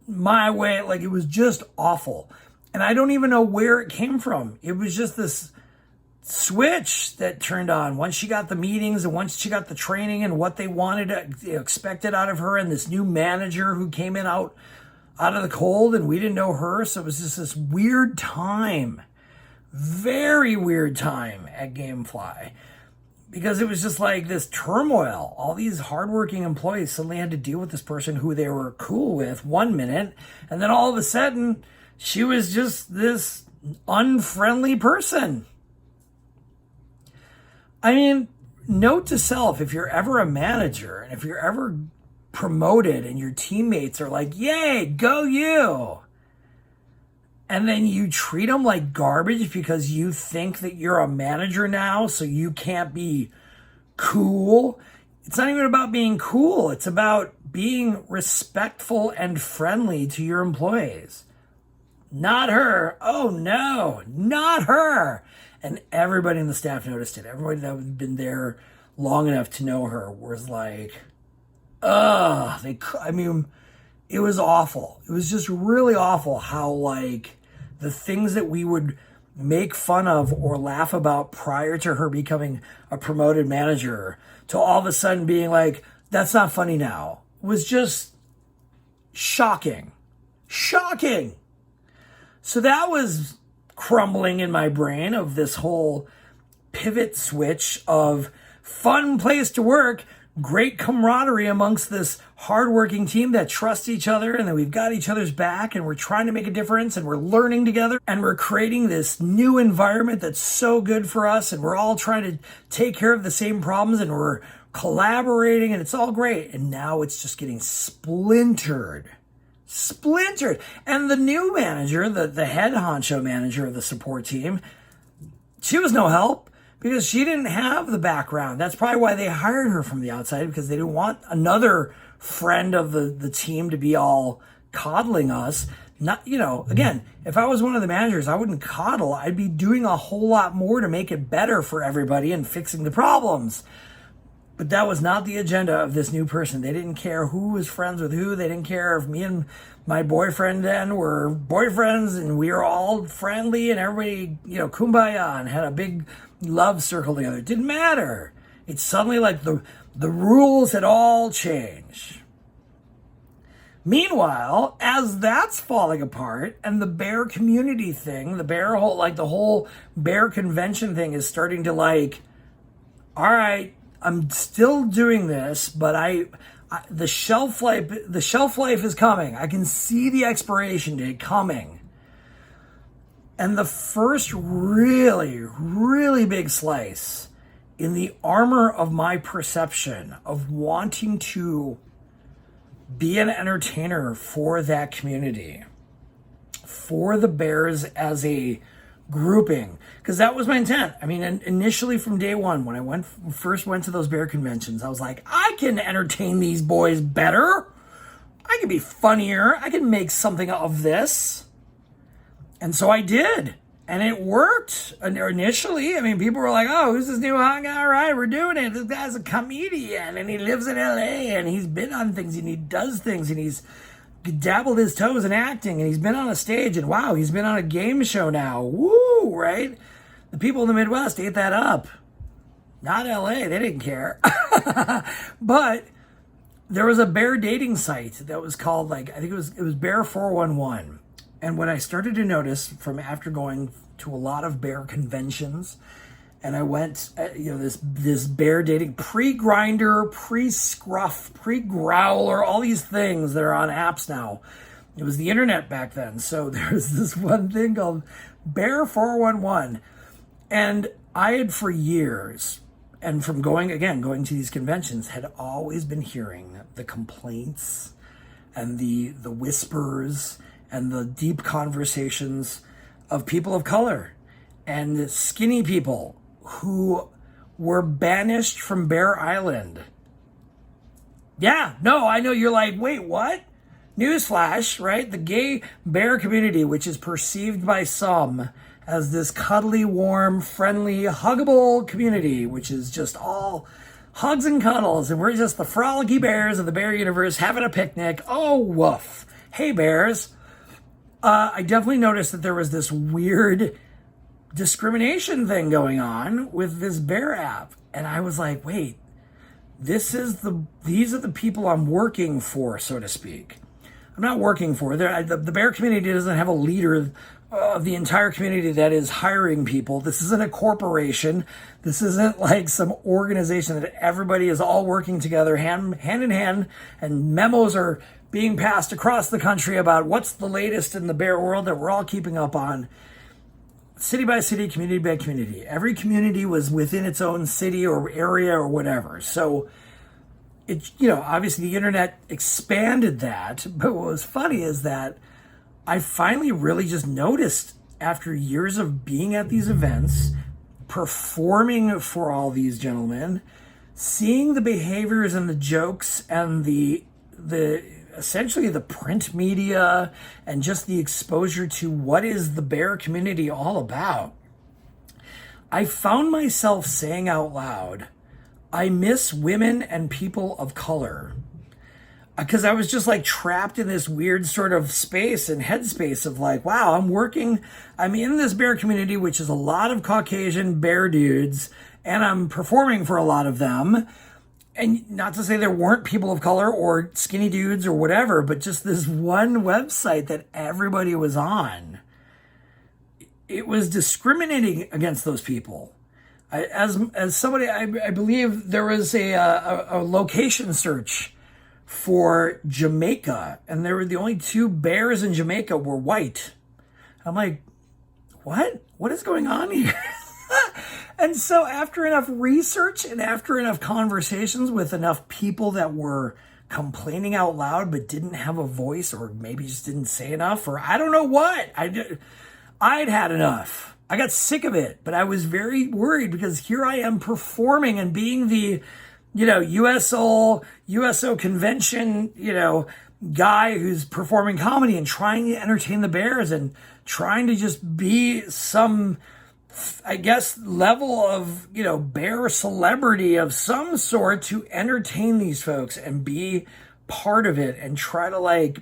A: my way. Like, it was just awful. And I don't even know where it came from. It was just this switch that turned on once she got the meetings and once she got the training and what they expected out of her, and this new manager who came in out of the cold, and we didn't know her. So it was just this weird time, very weird time at GameFly. Because it was just like this turmoil. All these hardworking employees suddenly had to deal with this person who they were cool with 1 minute. And then all of a sudden, she was just this unfriendly person. I mean, note to self, if you're ever a manager and if you're ever promoted and your teammates are like, yay, go you. And then you treat them like garbage because you think that you're a manager now, so you can't be cool. It's not even about being cool. It's about being respectful and friendly to your employees. Not her. Oh, no, not her. And everybody in the staff noticed it. Everybody that had been there long enough to know her was like, it was awful. It was just really awful how, like, the things that we would make fun of or laugh about prior to her becoming a promoted manager to all of a sudden being like, that's not funny now, was just shocking. Shocking. So that was crumbling in my brain of this whole pivot switch of fun place to work, great camaraderie amongst this hardworking team that trusts each other, and that we've got each other's back, and we're trying to make a difference, and we're learning together, and we're creating this new environment that's so good for us, and we're all trying to take care of the same problems, and we're collaborating, and it's all great. And now it's just getting splintered. And the new manager, the head honcho manager of the support team, she was no help because she didn't have the background. That's probably why they hired her from the outside, because they didn't want another friend of the team to be all coddling us. Not, again, if I was one of the managers, I wouldn't coddle. I'd be doing a whole lot more to make it better for everybody and fixing the problems. But that was not the agenda of this new person. They didn't care who was friends with who. They didn't care if me and my boyfriend then were boyfriends and we were all friendly and everybody, kumbaya and had a big love circle together. It didn't matter. It's suddenly like the rules had all changed. Meanwhile, as that's falling apart and the bear community thing, the whole bear convention thing is starting to all right, I'm still doing this, but the shelf life is coming. I can see the expiration date coming. And the first really, really big slice in the armor of my perception of wanting to be an entertainer for that community, for the bears as a grouping, because that was my intent. I mean, initially from day one, when I first went to those bear conventions, I was like, I can entertain these boys better. I can be funnier. I can make something of this. And so I did. And it worked. And initially, I mean, people were like, oh, who's this new hot guy? All right, we're doing it. This guy's a comedian and he lives in LA and he's been on things and he does things and he's dabbled his toes in acting and he's been on a stage and wow, he's been on a game show now. Woo, right? The people in the Midwest ate that up. Not LA, they didn't care. But there was a bear dating site that was called I think it was Bear 411. And what I started to notice from after going to a lot of bear conventions, and I went, this bear dating, pre-grinder, pre-scruff, pre-growler, all these things that are on apps now. It was the internet back then. So there was this one thing called Bear 411. And I had for years, and from going to these conventions, had always been hearing the complaints and the whispers and the deep conversations of people of color and skinny people who were banished from Bear Island. Yeah, no, I know you're like, wait, what? Newsflash, right? The gay bear community, which is perceived by some as this cuddly, warm, friendly, huggable community, which is just all hugs and cuddles, and we're just the frolicky bears of the bear universe having a picnic. Oh, woof. Hey, bears. I definitely noticed that there was this weird discrimination thing going on with this bear app. And I was like, wait, these are the people I'm working for, so to speak. I'm not working for. The bear community doesn't have a leader of the entire community that is hiring people. This isn't a corporation. This isn't like some organization that everybody is all working together hand in hand, and memos are being passed across the country about what's the latest in the bear world that we're all keeping up on. City by city, community by community. Every community was within its own city or area or whatever. So obviously the internet expanded that. But what was funny is that I finally really just noticed, after years of being at these events, performing for all these gentlemen, seeing the behaviors and the jokes and the essentially the print media and just the exposure to what is the bear community all about, I found myself saying out loud, I miss women and people of color. Because I was just trapped in this weird sort of space and headspace of wow, I'm in this bear community, which is a lot of Caucasian bear dudes, and I'm performing for a lot of them. And not to say there weren't people of color or skinny dudes or whatever, but just this one website that everybody was on. It was discriminating against those people. As somebody, I believe there was a location search for Jamaica, and there were the only two bears in Jamaica were white. I'm like, what? What is going on here? And so after enough research and after enough conversations with enough people that were complaining out loud but didn't have a voice, or maybe just didn't say enough, or I don't know what, I'd had enough. I got sick of it, but I was very worried because here I am performing and being the, USO convention, guy who's performing comedy and trying to entertain the bears and trying to just be some, I guess, level of, bear celebrity of some sort to entertain these folks and be part of it and try to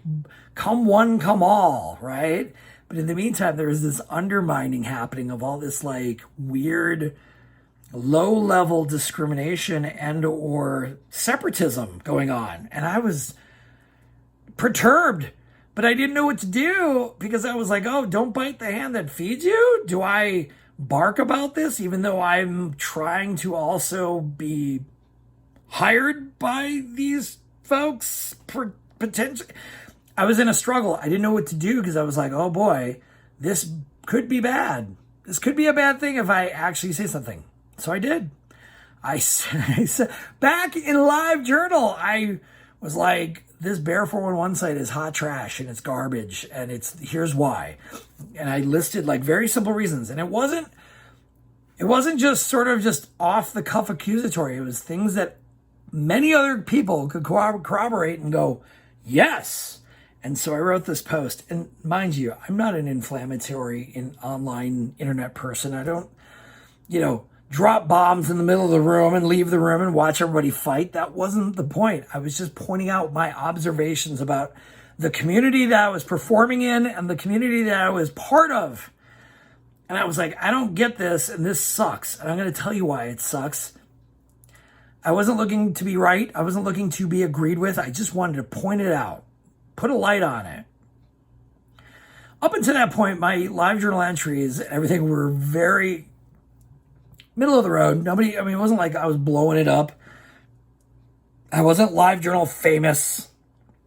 A: come one, come all, right? But in the meantime, there was this undermining happening of all this weird low-level discrimination and or separatism going on. And I was perturbed, but I didn't know what to do because I was like, oh, don't bite the hand that feeds you? Do I bark about this even though I'm trying to also be hired by these folks potentially? I was in a struggle. I didn't know what to do because I was like, oh boy, this could be bad. This could be a bad thing if I actually say something. So I did. I said back in Live Journal, I was like, this Bear 411 site is hot trash and it's garbage and here's why. And I listed very simple reasons. And it wasn't just sort of just off the cuff accusatory. It was things that many other people could corroborate and go, yes. And so I wrote this post. And mind you, I'm not an inflammatory online internet person. I don't, drop bombs in the middle of the room and leave the room and watch everybody fight. That wasn't the point. I was just pointing out my observations about the community that I was performing in and the community that I was part of. And I was like, I don't get this, and this sucks. And I'm going to tell you why it sucks. I wasn't looking to be right. I wasn't looking to be agreed with. I just wanted to point it out, put a light on it. Up until that point, my Live Journal entries and everything were very middle of the road. It wasn't like I was blowing it up. I wasn't Live Journal famous.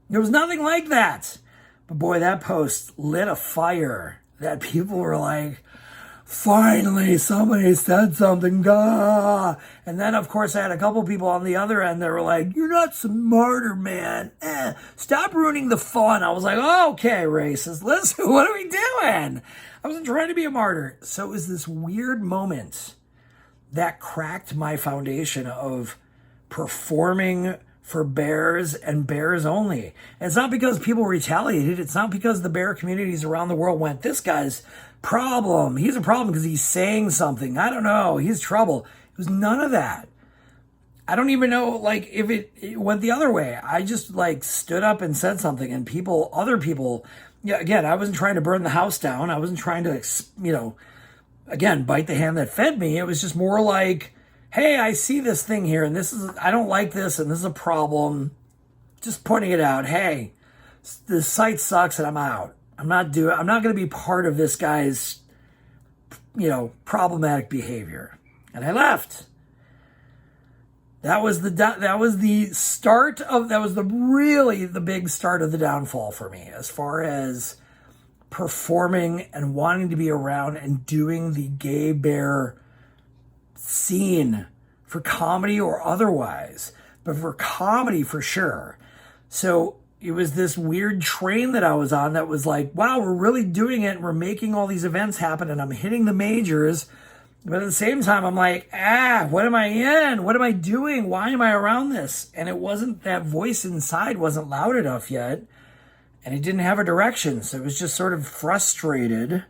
A: There was nothing like that. But boy, that post lit a fire that people were like, finally, somebody said something. Gah. And then, of course, I had a couple people on the other end that were like, you're not smarter, man. Stop ruining the fun. I was like, oh, okay, racist. Listen, what are we doing? I wasn't trying to be a martyr. So it was this weird moment that cracked my foundation of performing for bears and bears only. And it's not because people retaliated. It's not because the bear communities around the world went, this guy's problem. He's a problem because he's saying something. I don't know. He's trouble. It was none of that. I don't even know, if it went the other way. I just, stood up and said something, and other people, again, I wasn't trying to burn the house down. I wasn't trying to, again, bite the hand that fed me. It was just more like, hey, I see this thing here, and I don't like this, and this is a problem. Just pointing it out. Hey, this site sucks, and I'm out. I'm not going to be part of this guy's, problematic behavior. And I left. That was the really the big start of the downfall for me, as far as performing and wanting to be around and doing the gay bear scene for comedy or otherwise, but for comedy for sure. So it was this weird train that I was on that was like, wow, we're really doing it. We're making all these events happen and I'm hitting the majors. But at the same time, I'm like, what am I in? What am I doing? Why am I around this? And it wasn't, that voice inside wasn't loud enough yet. And it didn't have a direction. So it was just sort of frustrated.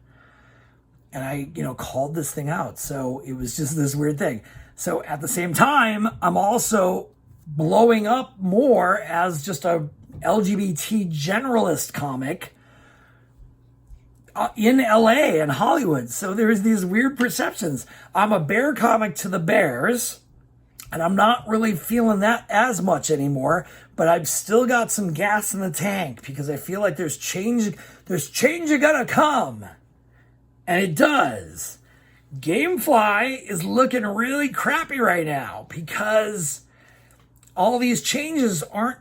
A: And I, called this thing out. So it was just this weird thing. So at the same time, I'm also blowing up more as just a LGBT generalist comic in LA and Hollywood. So there's these weird perceptions. I'm a bear comic to the bears, and I'm not really feeling that as much anymore, but I've still got some gas in the tank because I feel like there's change gonna come. And it does. GameFly is looking really crappy right now because all these changes aren't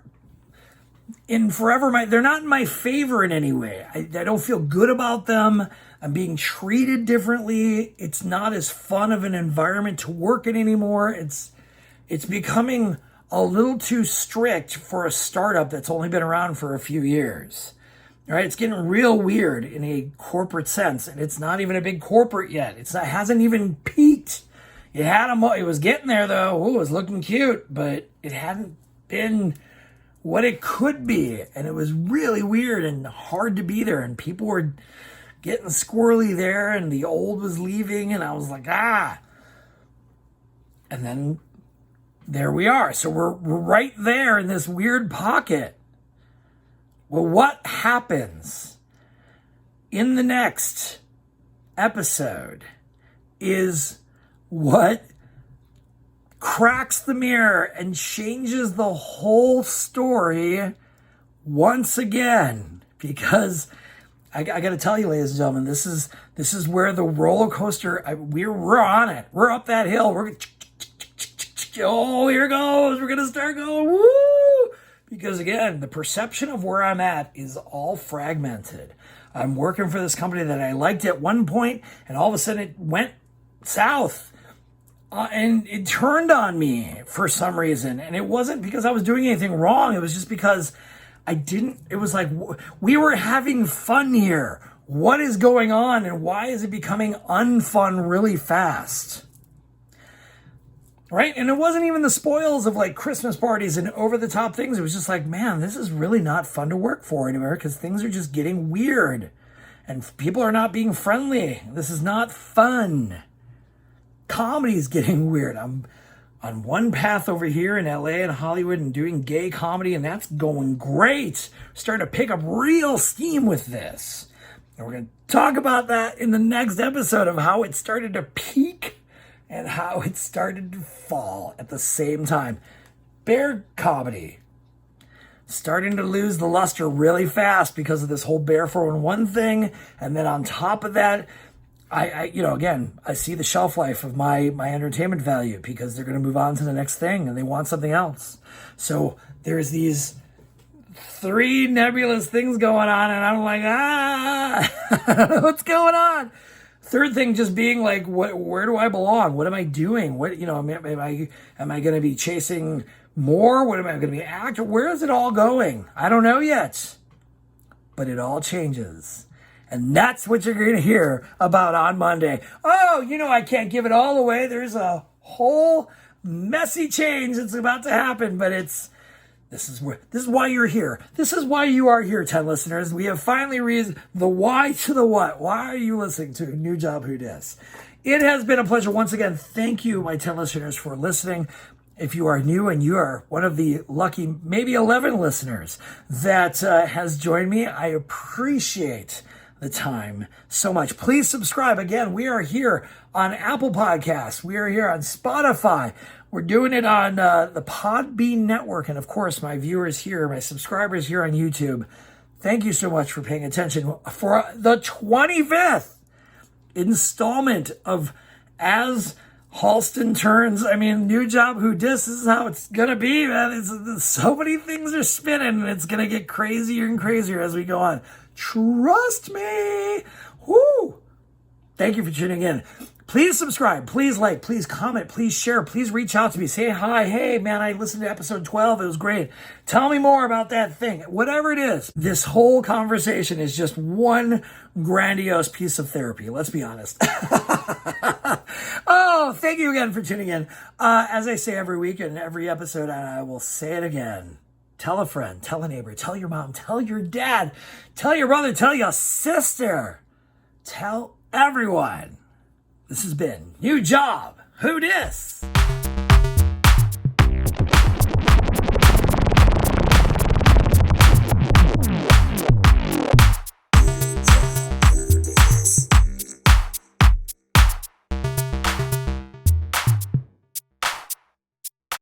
A: in forever. They're not in my favor in any way. I don't feel good about them. I'm being treated differently. It's not as fun of an environment to work in anymore. It's becoming a little too strict for a startup that's only been around for a few years. All right, it's getting real weird in a corporate sense, and it's not even a big corporate yet. It hasn't even peaked. It was getting there though. Ooh, it was looking cute, but it hadn't been what it could be, and it was really weird and hard to be there, and people were getting squirrely there, and the old was leaving, and I was like, and then there we are. So we're right there in this weird pocket. Well, what happens in the next episode is what cracks the mirror and changes the whole story once again. Because I got to tell you, ladies and gentlemen, this is where the roller coaster, we're on it. We're up that hill. Here it goes. We're going to start going, woo! Because again, the perception of where I'm at is all fragmented. I'm working for this company that I liked at one point, and all of a sudden it went south. And it turned on me for some reason. And it wasn't because I was doing anything wrong. It was just because it was like, we were having fun here. What is going on, and why is it becoming unfun really fast? Right? And it wasn't even the spoils of like Christmas parties and over-the-top things. It was just like, man, this is really not fun to work for anymore because things are just getting weird. And people are not being friendly. This is not fun. Comedy is getting weird. I'm on one path over here in LA and Hollywood and doing gay comedy, and that's going great. We're starting to pick up real steam with this. And we're going to talk about that in the next episode of how it started to peak and how it started to fall at the same time. Bear comedy starting to lose the luster really fast because of this whole Bear 411 thing. And then on top of that, I see the shelf life of my entertainment value because they're going to move on to the next thing and they want something else. So there's these three nebulous things going on, and I'm like, I don't know what's going on. Third thing just being like, where do I belong? What am I doing? Am I going to be chasing more? What am I going to be acting? Where is it all going? I don't know yet, but it all changes. And that's what you're going to hear about on Monday. Oh, I can't give it all away. There's a whole messy change that's about to happen, but this is why you're here. This is why you are here, 10 listeners. We have finally read the why to the what. Why are you listening to New Job Who Dis? It has been a pleasure. Once again, thank you, my 10 listeners, for listening. If you are new and you are one of the lucky, maybe 11 listeners that has joined me, I appreciate the time so much. Please subscribe. Again, we are here on Apple Podcasts. We are here on Spotify. We're doing it on the Podbean network. And of course, my viewers here, my subscribers here on YouTube, thank you so much for paying attention for the 25th installment of As Halston Turns. New Job Who Dis. This is how it's going to be, man. So many things are spinning, and it's going to get crazier and crazier as we go on. Trust me. Woo! Thank you for tuning in. Please subscribe. Please like. Please comment. Please share. Please reach out to me. Say hi. Hey, man, I listened to episode 12. It was great. Tell me more about that thing. Whatever it is. This whole conversation is just one grandiose piece of therapy. Let's be honest. Oh, thank you again for tuning in. As I say every week and every episode, and I will say it again. Tell a friend, tell a neighbor, tell your mom, tell your dad, tell your brother, tell your sister. Tell everyone. This has been New Job Who Dis?